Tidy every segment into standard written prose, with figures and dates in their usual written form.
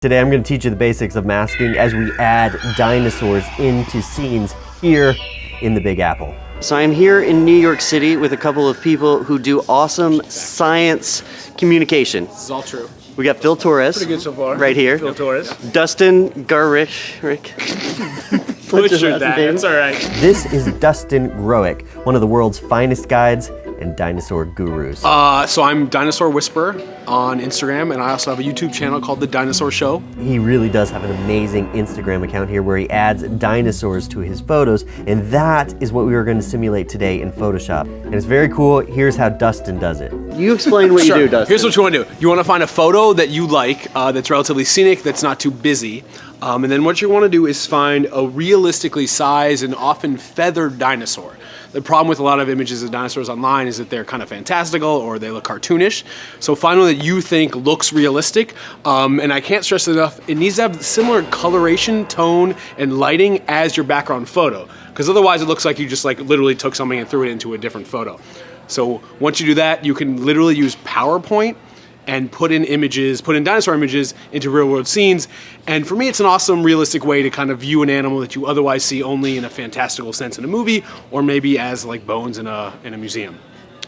Today I'm going to teach you the basics of masking as we add dinosaurs into scenes here in the Big Apple. So I'm here in New York City with a couple of people who do awesome science communication. This is all true. We got Phil Torres. Pretty good so far. Right here. Phil Torres. Dustin Garrich. Butchered that. That's all right. This is Dustin Growick, one of the world's finest guides and dinosaur gurus. So I'm Dinosaur Whisperer on Instagram, and I also have a YouTube channel called The Dinosaur Show. He really does have an amazing Instagram account here where he adds dinosaurs to his photos, and that is what we are going to simulate today in Photoshop. And it's very cool. Here's how Dustin does it. You explain what Sure. you do, Dustin. Here's what you want to do. You want to find a photo that you like, that's relatively scenic, that's not too busy. And then what you want to do is find a realistically sized and often feathered dinosaur. The problem with a lot of images of dinosaurs online is that they're kind of fantastical or they look cartoonish. So find one that you think looks realistic. And I can't stress enough, it needs to have similar coloration, tone, and lighting as your background photo. Because otherwise it looks like you just literally took something and threw it into a different photo. So once you do that, you can literally use PowerPoint and put in dinosaur images into real world scenes. And for me, it's an awesome, realistic way to kind of view an animal that you otherwise see only in a fantastical sense in a movie, or maybe as like bones in a museum.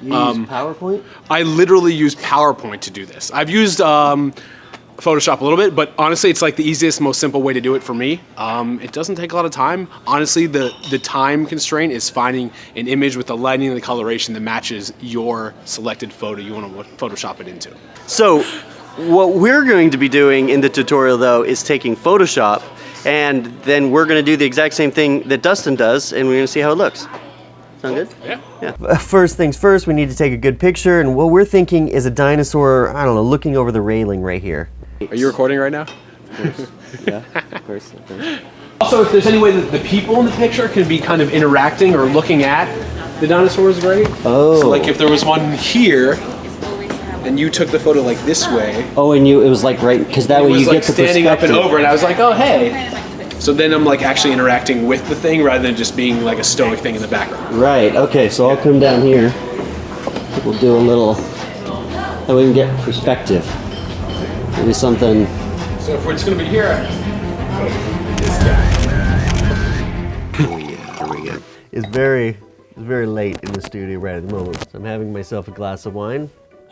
You use PowerPoint? I literally use PowerPoint to do this. I've used Photoshop a little bit, but honestly, it's like the easiest, most simple way to do it for me. It doesn't take a lot of time. Honestly, the time constraint is finding an image with the lighting and the coloration that matches your selected photo you want to Photoshop it into. So what we're going to be doing in the tutorial though is taking Photoshop, and then we're going to do the exact same thing that Dustin does, and we're going to see how it looks. Sound good? Yeah. First things first, we need to take a good picture, and what we're thinking is a dinosaur, I don't know, looking over the railing right here. Are you recording right now? Yeah, of course. Also, if there's any way that the people in the picture can be kind of interacting or looking at the dinosaurs, great. Oh. So like if there was one here, and you took the photo like this way. Oh, and it was like right, because that way you get the standing up perspective. and over, and I was like, oh hey. So then I'm like actually interacting with the thing rather than just being like a stoic thing in the background. Right. Okay. So I'll come down here. We'll do a little, and we can get perspective. Maybe something. So if we're just gonna be here, this guy. Oh yeah, there we go. It's very late in the studio right at the moment. So I'm having myself a glass of wine.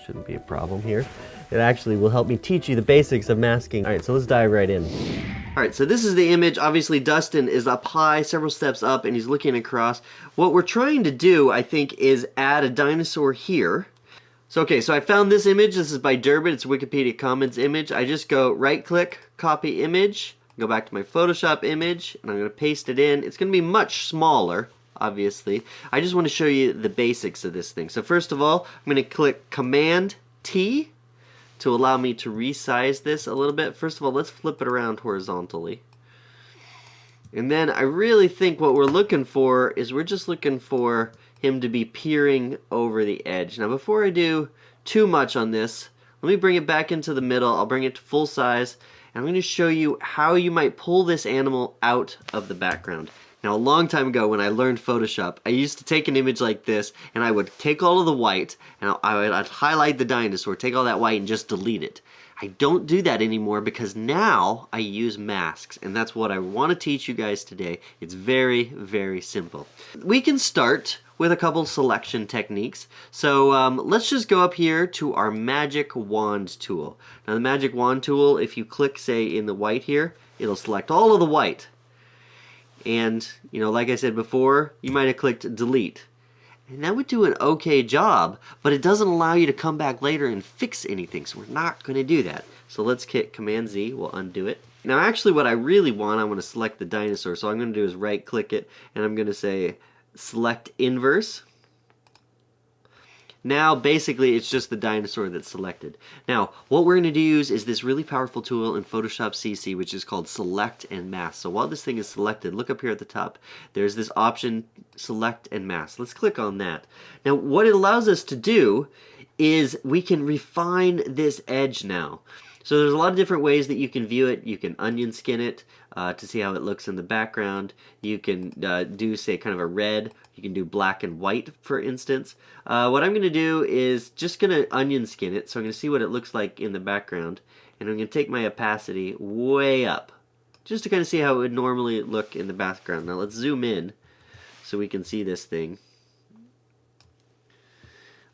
Shouldn't be a problem here. It actually will help me teach you the basics of masking. All right, so let's dive right in. All right, so this is the image. Obviously, Dustin is up high, several steps up, and he's looking across. What we're trying to do, I think, is add a dinosaur here. So, okay, so I found this image. This is by Durbin. It's a Wikipedia Commons image. I just go right-click, copy image, go back to my Photoshop image, and I'm going to paste it in. It's going to be much smaller, obviously. I just want to show you the basics of this thing. So first of all, I'm going to click Command-T to allow me to resize this a little bit. First of all, let's flip it around horizontally. And then I really think what we're looking for is we're just looking for him to be peering over the edge. Now before I do too much on this, let me bring it back into the middle. I'll bring it to full size, and I'm going to show you how you might pull this animal out of the background. Now a long time ago when I learned Photoshop, I used to take an image like this, and I would take all of the white, and I'd highlight the dinosaur, take all that white, and just delete it. I don't do that anymore because now I use masks, and that's what I want to teach you guys today. It's very, very simple. We can start with a couple selection techniques. So let's just go up here to our Magic Wand tool. Now the Magic Wand tool, if you click, say, in the white here, it'll select all of the white. And, you know, like I said before, you might have clicked delete. And that would do an okay job, but it doesn't allow you to come back later and fix anything, so we're not going to do that. So let's hit Command-Z, we'll undo it. Now actually what I really want, I want to select the dinosaur, so all I'm going to do is right click it, and I'm going to say select inverse. Now basically it's just the dinosaur that's selected. Now what we're going to use is this really powerful tool in Photoshop CC, which is called Select and Mask. So while this thing is selected, look up here at the top, there's this option Select and Mask. Let's click on that. Now what it allows us to do is we can refine this edge now. So there's a lot of different ways that you can view it. You can onion skin it to see how it looks in the background. You can do, say, kind of a red. You can do black and white, for instance. What I'm going to do is just going to onion skin it, so I'm going to see what it looks like in the background. And I'm going to take my opacity way up, just to kind of see how it would normally look in the background. Now let's zoom in so we can see this thing.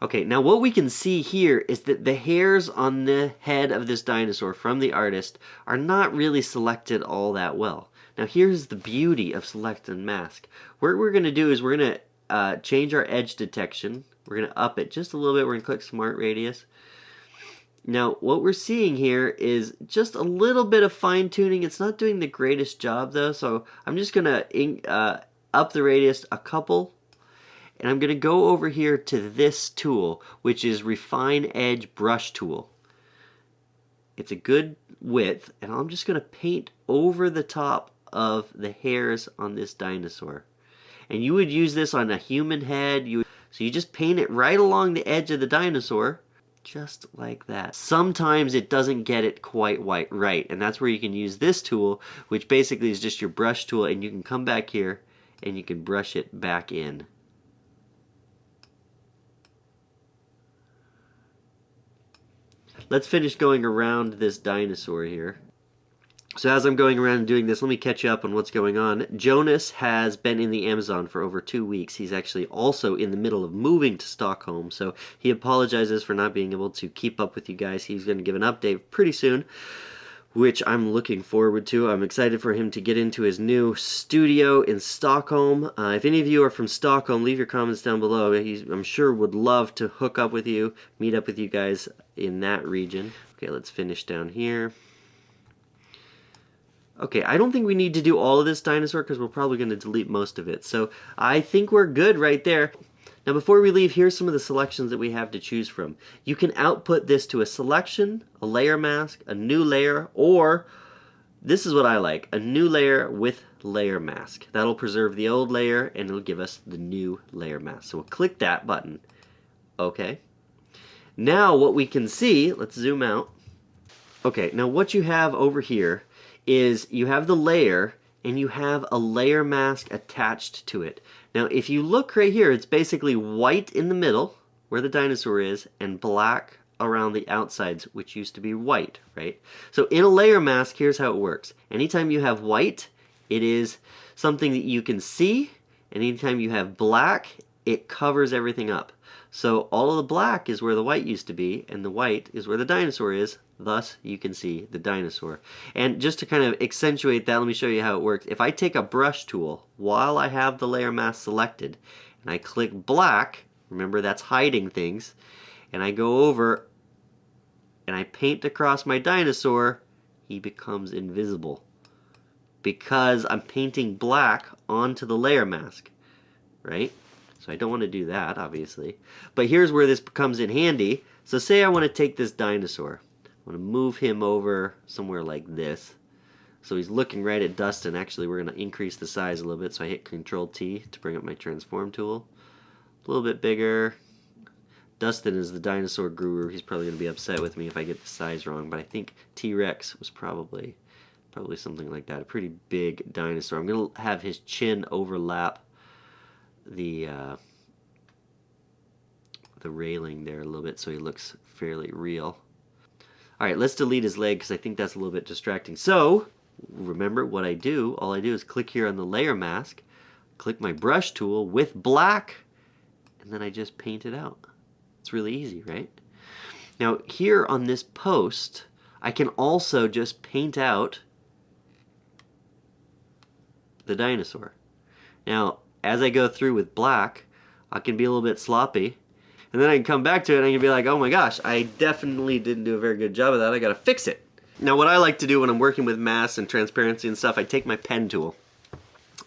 Okay, now what we can see here is that the hairs on the head of this dinosaur from the artist are not really selected all that well. Now here's the beauty of select and mask. What we're going to do is we're going to change our edge detection. We're going to up it just a little bit. We're going to click Smart Radius. Now what we're seeing here is just a little bit of fine tuning. It's not doing the greatest job though, so I'm just going to up the radius a couple. And I'm going to go over here to this tool, which is Refine Edge Brush Tool. It's a good width, and I'm just going to paint over the top of the hairs on this dinosaur. And you would use this on a human head. So you just paint it right along the edge of the dinosaur, just like that. Sometimes it doesn't get it quite right, and that's where you can use this tool, which basically is just your brush tool, and you can come back here and you can brush it back in. Let's finish going around this dinosaur here. So as I'm going around and doing this, let me catch you up on what's going on. Jonas has been in the Amazon for over 2 weeks. He's actually also in the middle of moving to Stockholm, so he apologizes for not being able to keep up with you guys. He's going to give an update pretty soon, which I'm looking forward to. I'm excited for him to get into his new studio in Stockholm. If any of you are from Stockholm, leave your comments down below. I'm sure would love to hook up with you, meet up with you guys in that region. Okay, let's finish down here. Okay, I don't think we need to do all of this dinosaur because we're probably going to delete most of it. So I think we're good right there. Now before we leave, here's some of the selections that we have to choose from. You can output this to a selection, a layer mask, a new layer, or this is what I like, a new layer with layer mask. That'll preserve the old layer and it'll give us the new layer mask. So we'll click that button. Okay. Now what we can see, let's zoom out. Okay, now what you have over here is you have the layer and you have a layer mask attached to it. Now if you look right here, it's basically white in the middle where the dinosaur is and black around the outsides, which used to be white, right? So in a layer mask, here's how it works. Anytime you have white, it is something that you can see, and anytime you have black, it covers everything up. So all of the black is where the white used to be, and the white is where the dinosaur is. Thus, you can see the dinosaur. And just to kind of accentuate that, let me show you how it works. If I take a brush tool while I have the layer mask selected, and I click black, remember that's hiding things, and I go over and I paint across my dinosaur, he becomes invisible because I'm painting black onto the layer mask, right? So I don't want to do that, obviously. But here's where this comes in handy. So say I want to take this dinosaur. I want to move him over somewhere like this. So he's looking right at Dustin. Actually, we're going to increase the size a little bit. So I hit Control-T to bring up my transform tool. A little bit bigger. Dustin is the dinosaur guru. He's probably going to be upset with me if I get the size wrong. But I think T-Rex was probably something like that. A pretty big dinosaur. I'm going to have his chin overlap the railing there a little bit so he looks fairly real. Alright, let's delete his leg because I think that's a little bit distracting. So, remember what I do, all I do is click here on the layer mask, click my brush tool with black, and then I just paint it out. It's really easy, right? Now here on this post, I can also just paint out the dinosaur. Now, as I go through with black, I can be a little bit sloppy, and then I can come back to it and I can be like, oh my gosh, I definitely didn't do a very good job of that, I gotta fix it. Now what I like to do when I'm working with masks and transparency and stuff, I take my pen tool,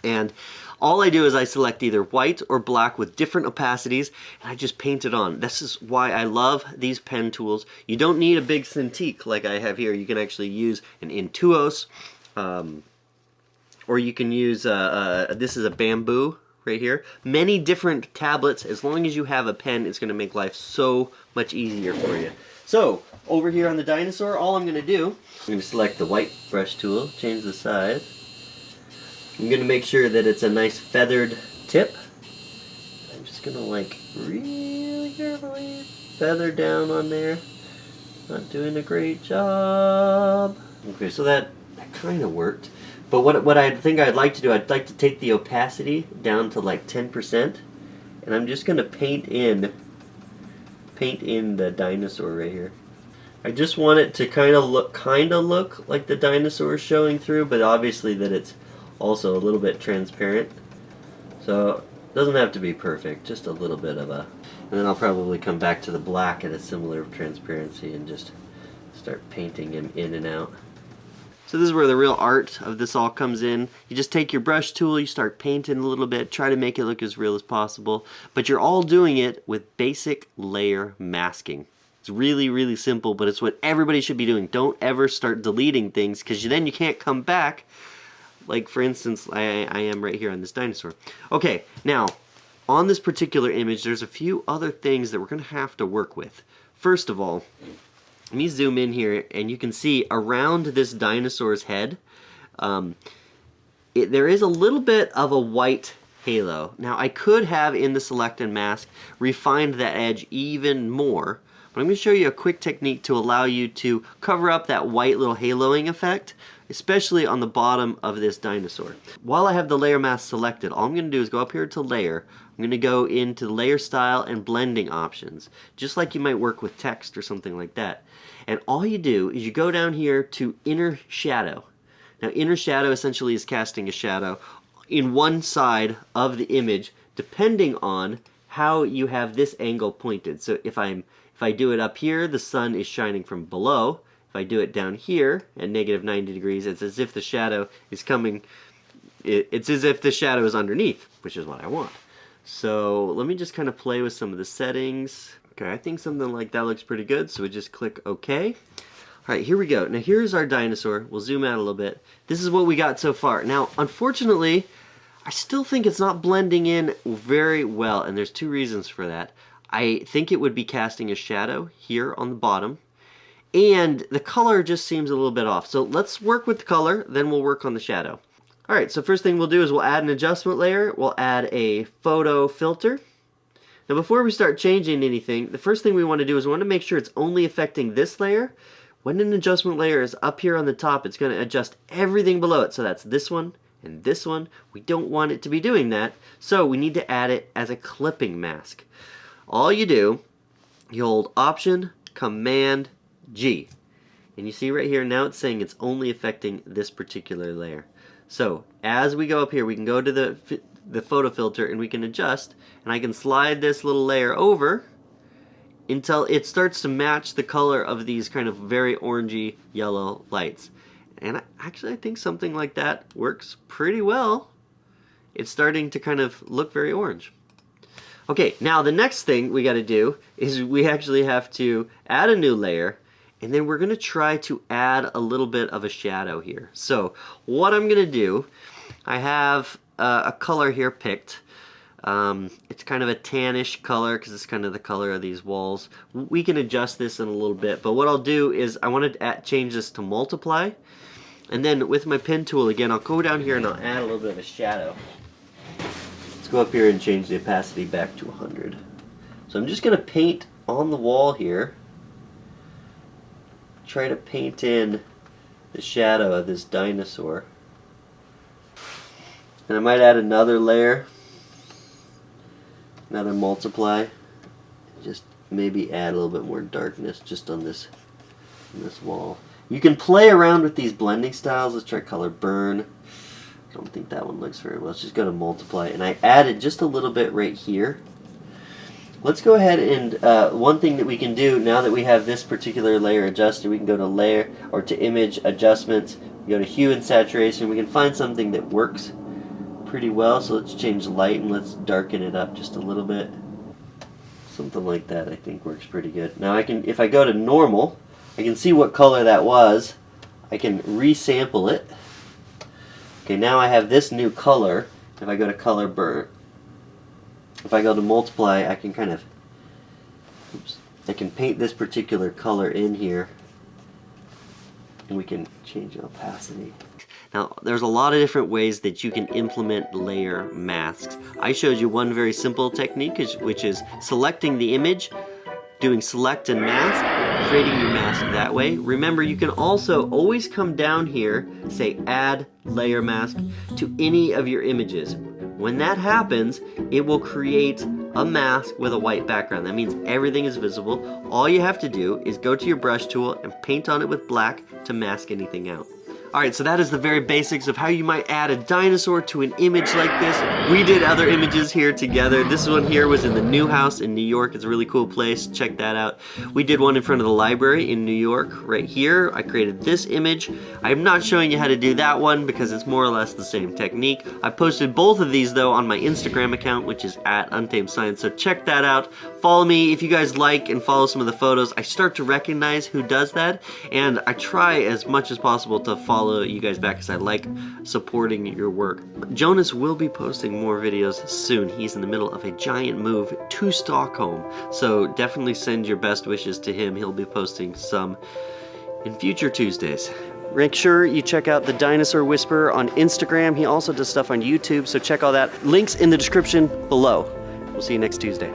and all I do is I select either white or black with different opacities, and I just paint it on. This is why I love these pen tools. You don't need a big Cintiq like I have here. You can actually use an Intuos, or you can use, this is a Bamboo right here. Many different tablets. As long as you have a pen, it's going to make life so much easier for you. So, over here on the dinosaur, all I'm going to do, I'm going to select the white brush tool, change the size. I'm going to make sure that it's a nice feathered tip. I'm just going to like really carefully feather down on there. Not doing a great job. Okay, so that kind of worked. But what I think I'd like to do, I'd like to take the opacity down to like 10%, and I'm just gonna paint in the dinosaur right here. I just want it to kind of look like the dinosaur is showing through, but obviously that it's also a little bit transparent. So it doesn't have to be perfect, just a little bit of a. And then I'll probably come back to the black at a similar transparency and just start painting him in and out. So this is where the real art of this all comes in. You just take your brush tool, you start painting a little bit, try to make it look as real as possible, but you're all doing it with basic layer masking. It's really, really simple, but it's what everybody should be doing. Don't ever start deleting things, because then you can't come back. Like, for instance, I am right here on this dinosaur. Okay, now, on this particular image, there's a few other things that we're going to have to work with. First of all, let me zoom in here, and you can see around this dinosaur's head, there is a little bit of a white halo. Now, I could have, in the Select and Mask, refined that edge even more, but I'm going to show you a quick technique to allow you to cover up that white little haloing effect, especially on the bottom of this dinosaur. While I have the layer mask selected, all I'm going to do is go up here to Layer. I'm going to go into Layer Style and Blending options, just like you might work with text or something like that. And all you do is you go down here to Inner Shadow. Now, Inner Shadow essentially is casting a shadow in one side of the image, depending on how you have this angle pointed. So if I do it up here, the sun is shining from below. If I do it down here at -90 degrees, it's as if the shadow is coming, it's as if the shadow is underneath, which is what I want. So let me just kind of play with some of the settings. Okay, I think something like that looks pretty good, so we just click OK. Alright, here we go. Now here's our dinosaur. We'll zoom out a little bit. This is what we got so far. Now, unfortunately, I still think it's not blending in very well, and there's two reasons for that. I think it would be casting a shadow here on the bottom, and the color just seems a little bit off. So let's work with the color, then we'll work on the shadow. Alright, so first thing we'll do is we'll add an adjustment layer. We'll add a photo filter. Now before we start changing anything, the first thing we want to do is we want to make sure it's only affecting this layer. When an adjustment layer is up here on the top, it's going to adjust everything below it. So that's this one and this one. We don't want it to be doing that, so we need to add it as a clipping mask. All you do, you hold Option, Command, G. And you see right here, now it's saying it's only affecting this particular layer. So as we go up here, we can go to the photo filter and we can adjust, and I can slide this little layer over until it starts to match the color of these kind of very orangey yellow lights. And I think something like that works pretty well. It's starting to kind of look very orange. Okay, now the next thing we got to do is we actually have to add a new layer, and then we're going to try to add a little bit of a shadow here. So what I'm going to do, I have a color here picked. It's kind of a tannish color because it's kind of the color of these walls. We can adjust this in a little bit, but what I'll do is I want to change this to multiply, and then with my pen tool again, I'll go down here and I'll add a little bit of a shadow. Let's go up here and change the opacity back to 100. So I'm just going to paint on the wall here. Try to paint in the shadow of this dinosaur. And I might add another layer, another multiply. Just maybe add a little bit more darkness just on this wall. You can play around with these blending styles. Let's try color burn. I don't think that one looks very well. Let's just go to multiply, and I added just a little bit right here. Let's go ahead and one thing that we can do now that we have this particular layer adjusted, we can go to layer or to image adjustments, we go to hue and saturation. We can find something that works pretty well. So let's change light and let's darken it up just a little bit. Something like that I think works pretty good. Now I can, if I go to normal, I can see what color that was. I can resample it. Okay, now I have this new color. If I go to color burn, if I go to multiply, I can kind of, I can paint this particular color in here, and we can change the opacity. Now, there's a lot of different ways that you can implement layer masks. I showed you one very simple technique, which is selecting the image, doing select and mask, creating your mask that way. Remember, you can also always come down here, say add layer mask to any of your images. When that happens, it will create a mask with a white background. That means everything is visible. All you have to do is go to your brush tool and paint on it with black to mask anything out. Alright, so that is the very basics of how you might add a dinosaur to an image like this. We did other images here together. This one here was in the New House in New York. It's a really cool place. Check that out. We did one in front of the library in New York right here. I created this image. I'm not showing you how to do that one because it's more or less the same technique. I posted both of these though on my Instagram account, which is @UntamedScience, so check that out. Follow me if you guys like and follow some of the photos. I start to recognize who does that, and I try as much as possible to follow you guys back because I like supporting your work. Jonas will be posting more videos soon. He's in the middle of a giant move to Stockholm, so definitely send your best wishes to him. He'll be posting some in future Tuesdays. Make sure you check out the Dinosaur Whisperer on Instagram. He also does stuff on YouTube, so check all that. Links in the description below. We'll see you next Tuesday.